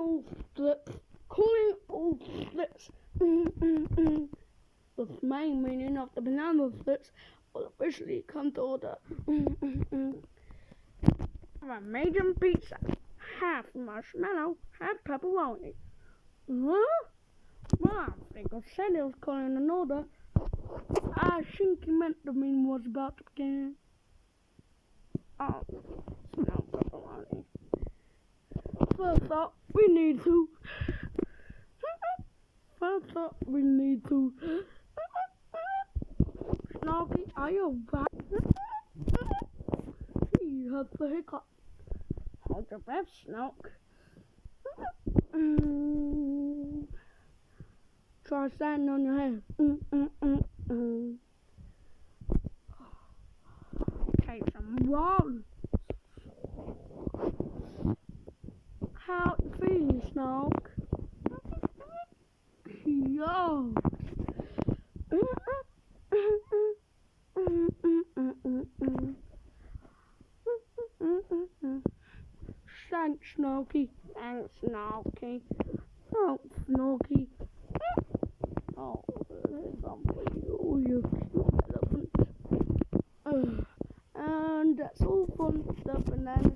all splits, calling all splits. The main meaning of the banana splits will officially come to order. A medium pizza, half marshmallow, half pepperoni. Huh? Well, I think I said it was calling an order. I think he meant the meeting was about to begin. Oh, no pepperoni. First up, we need to. Snorky, are you back? He has the hiccups. Hold your breath, Snork. Try standing on your head. Take some water. How you feeling, Snork? Yo. Thanks, Snorky. Thanks, Snorky. Oh, Snorky. Oh, there's some for you, you cute elephant. And that's all from the banana